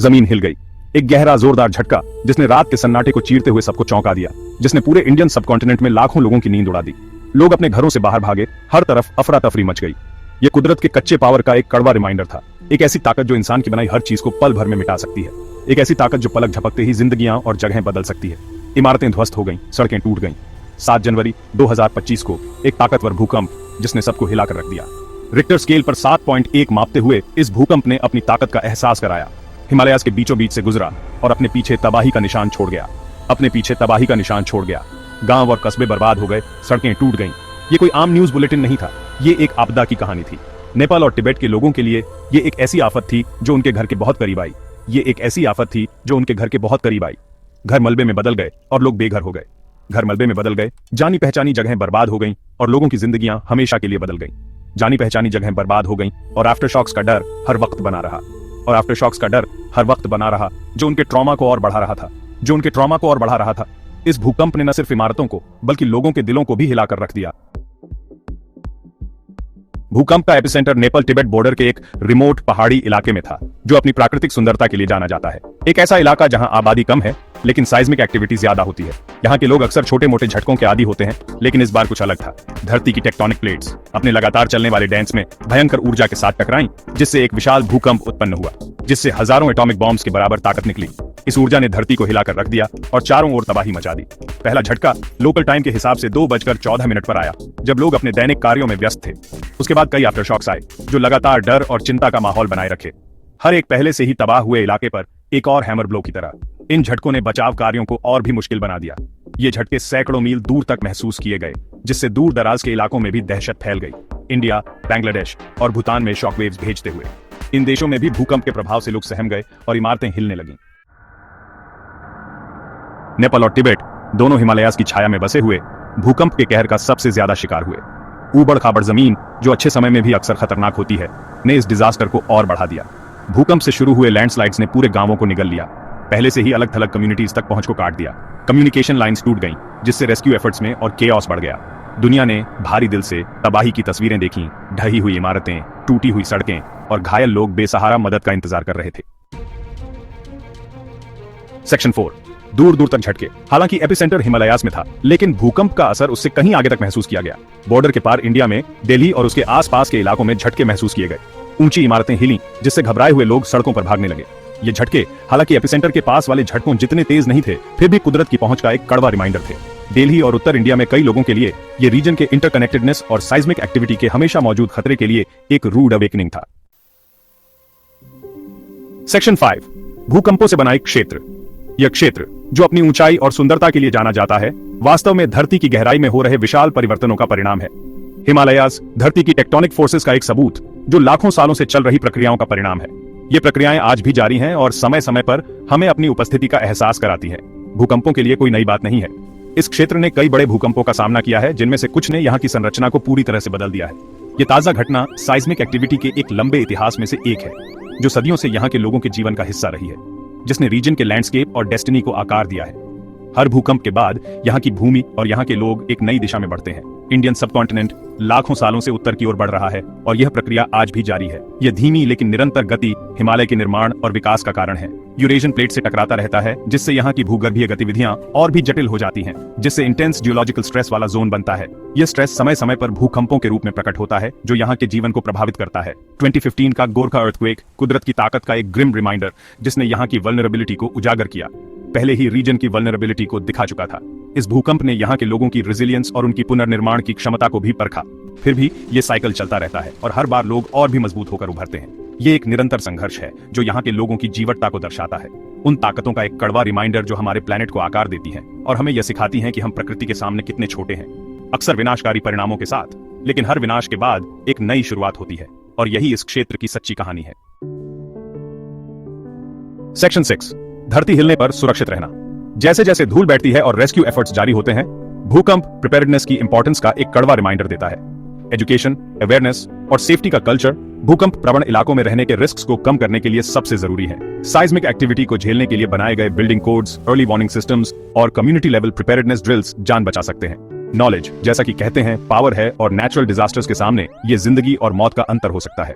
जमीन हिल गई। एक गहरा जोरदार झटका जिसने रात के सन्नाटे को चीरते हुए सबको चौंका दिया, जिसने पूरे इंडियन सबकॉन्टिनेंट में लाखों लोगों की नींद उड़ा दी। लोग अपने घरों से बाहर भागे, हर तरफ अफरा तफरी मच गई। ये कुदरत के कच्चे पावर का एक कड़वा रिमाइंडर था। एक ऐसी ताकत जो इंसान की बनाई हर चीज को पल भर में मिटा सकती है। एक ऐसी ताकत जो पलक झपकते ही जिंदगियां और जगहें बदल सकती है। इमारतें ध्वस्त हो गईं, सड़कें टूट गईं। 7 जनवरी 2025 को एक ताकतवर भूकंप जिसने सबको हिलाकर रख दिया। रिक्टर स्केल पर 7.1 मापते हुए इस भूकंप ने अपनी ताकत का एहसास कराया। हिमालयाज के बीचों बीच से गुजरा और अपने पीछे तबाही का निशान छोड़ गया। गांव और कस्बे बर्बाद हो गए, सड़कें टूट गईं। ये कोई आम न्यूज बुलेटिन नहीं था, ये एक आपदा की कहानी थी। नेपाल और तिब्बत के लोगों के लिए ये एक ऐसी आफत थी जो उनके घर के बहुत करीब आई। घर मलबे में बदल गए और लोग बेघर हो गए। जानी पहचानी जगहें बर्बाद हो गईं और लोगों की जिंदगियां हमेशा के लिए बदल गईं। जानी पहचानी जगहें बर्बाद हो गईं और आफ्टरशॉक्स का डर हर वक्त बना रहा, जो उनके ट्रॉमा को और बढ़ा रहा था। इस भूकंप ने न सिर्फ इमारतों को बल्कि लोगों के दिलों को भी हिलाकर रख दिया। भूकंप का एपिसेंटर नेपाल तिब्बत बॉर्डर के एक रिमोट पहाड़ी इलाके में था, जो अपनी प्राकृतिक सुंदरता के लिए जाना जाता है। एक ऐसा इलाका जहां आबादी कम है लेकिन साइज्मिक एक्टिविटी ज्यादा होती है। यहाँ के लोग अक्सर छोटे मोटे झटकों के आदी होते हैं, लेकिन इस बार कुछ अलग था। धरती की टेक्टोनिक प्लेट्स अपने लगातार चलने वाले डांस में भयंकर ऊर्जा के साथ टकराईं, जिससे एक विशाल भूकंप उत्पन्न हुआ, जिससे हजारों एटॉमिक बॉम्ब्स के बराबर ताकत निकली। इस ऊर्जा ने धरती को हिलाकर रख दिया और चारों ओर तबाही मचा दी। पहला झटका लोकल टाइम के हिसाब से 2:14 पर आया, जब लोग अपने दैनिक कार्यों में व्यस्त थे। उसके बाद कई आफ्टरशॉक्स आए जो लगातार डर और चिंता का माहौल बनाए रखे, हर एक पहले से ही तबाह हुए इलाके पर एक और हैमर ब्लो की तरह। इन झटकों ने बचाव कार्यों को और भी मुश्किल बना दिया। ये झटके सैकड़ों मील दूर तक महसूस किए गए, जिससे दूर दराज के इलाकों में भी दहशत फैल गई। इंडिया, बांग्लादेश और भूटान में शॉकवेव्स भेजते हुए इन देशों में भी भूकंप के प्रभाव से लोग सहम गए और इमारतें हिलने लगीं। नेपाल और तिब्बत दोनों हिमालयाज की छाया में बसे हुए भूकंप के कहर का सबसे ज्यादा शिकार हुए। ऊबड़ खाबड़ जमीन, जो अच्छे समय में भी अक्सर खतरनाक होती है, ने इस डिजास्टर को और बढ़ा दिया। भूकंप से शुरू हुए लैंडस्लाइड्स ने पूरे गांवों को निगल लिया, पहले से ही अलग थलग कम्युनिटीज तक पहुंच को काट दिया। कम्युनिकेशन लाइंस टूट गईं, जिससे रेस्क्यू एफर्ट्स में और केओस बढ़ गया। दुनिया ने भारी दिल से तबाही की तस्वीरें देखीं, ढही हुई इमारतें, टूटी हुई सड़कें और घायल लोग बेसहारा मदद का इंतजार कर रहे थे। सेक्शन 4, दूर दूर तक झटके। हालांकि एपिसेंटर हिमालयाज में था, लेकिन भूकंप का असर उससे कहीं आगे तक महसूस किया गया। बॉर्डर के पार इंडिया में दिल्ली और उसके आसपास के इलाकों में झटके महसूस किए गए। ऊंची इमारतें हिलीं, जिससे घबराए हुए लोग सड़कों पर भागने लगे। ये झटके हालांकि एपिसेंटर के पास वाले झटकों जितने तेज नहीं थे, फिर भी कुदरत की पहुंच का एक कड़वा रिमाइंडर थे। दिल्ली और उत्तर इंडिया में कई लोगों के लिए ये रीजन के इंटरकनेक्टेडनेस और साइज्मिक एक्टिविटी के हमेशा मौजूद खतरे के लिए एक रूड अवेकनिंग था। सेक्शन 5, भूकंपों से बना एक क्षेत्र। यह क्षेत्र, जो अपनी ऊंचाई और सुंदरता के लिए जाना जाता है, वास्तव में धरती की गहराई में हो रहे विशाल परिवर्तनों का परिणाम है। हिमालयाज धरती की टेक्टोनिक फोर्सेस का एक सबूत, जो लाखों सालों से चल रही प्रक्रियाओं का परिणाम है। ये प्रक्रियाएं आज भी जारी हैं और समय समय पर हमें अपनी उपस्थिति का एहसास कराती हैं। भूकंपों के लिए कोई नई बात नहीं है। इस क्षेत्र ने कई बड़े भूकंपों का सामना किया है, जिनमें से कुछ ने यहाँ की संरचना को पूरी तरह से बदल दिया है। ये ताजा घटना साइज्मिक एक्टिविटी के एक लंबे इतिहास में से एक है, जो सदियों से यहाँ के लोगों के जीवन का हिस्सा रही है, जिसने रीजन के लैंडस्केप और डेस्टिनी को आकार दिया है। हर भूकंप के बाद यहाँ की भूमि और यहाँ के लोग एक नई दिशा में बढ़ते हैं। इंडियन सबकॉन्टिनेंट लाखों सालों से उत्तर की ओर बढ़ रहा है और यह प्रक्रिया आज भी जारी है। यह धीमी लेकिन निरंतर गति हिमालय के निर्माण और विकास का कारण है। यूरेशियन प्लेट से टकराता रहता है, जिससे यहाँ की भूगर्भीय गतिविधियां और भी जटिल हो जाती हैं, जिससे इंटेंस जियोलॉजिकल स्ट्रेस वाला जोन बनता है। यह स्ट्रेस समय समय पर भूकंपों के रूप में प्रकट होता है, जो यहाँ के जीवन को प्रभावित करता है। 2015 का गोरखा अर्थक्वेक कुदरत की ताकत का एक ग्रिम रिमाइंडर, जिसने यहाँ की वल्नरेबिलिटी को उजागर किया, पहले ही रीजन की वल्नरेबिलिटी को दिखा चुका था। इस भूकंप ने यहाँ के लोगों की रेजिलियंस और उनकी पुनर्निर्माण की क्षमता को भी परखा। फिर भी ये साइकिल चलता रहता है और हर बार लोग और भी मजबूत होकर उभरते हैं। ये एक निरंतर संघर्ष है जो यहाँ के लोगों की जीवटता को दर्शाता है, उन ताकतों का एक कड़वा रिमाइंडर जो हमारे प्लेनेट को आकार देती हैं और हमें यह सिखाती हैं कि हम प्रकृति के सामने कितने छोटे हैं, अक्सर विनाशकारी परिणामों के साथ। लेकिन हर विनाश के बाद एक नई शुरुआत होती है और यही इस क्षेत्र की सच्ची कहानी है। सेक्शन 6, धरती हिलने पर सुरक्षित रहना। जैसे जैसे धूल बैठती है और रेस्क्यू एफर्ट्स जारी होते हैं, भूकंप प्रिपेयर्डनेस की इंपॉर्टेंस का एक कड़वा रिमाइंडर देता है। एजुकेशन, अवेयरनेस और सेफ्टी का कल्चर भूकंप प्रवण इलाकों में रहने के रिस्क्स को कम करने के लिए सबसे जरूरी है। साइज्मिक एक्टिविटी को झेलने के लिए बनाए गए building codes, early warning systems और कम्युनिटी लेवल प्रिपेयर्डनेस ड्रिल्स जान बचा सकते हैं। नॉलेज, जैसा कि कहते हैं, पावर है और नेचुरल डिजास्टर्स के सामने ये जिंदगी और मौत का अंतर हो सकता है।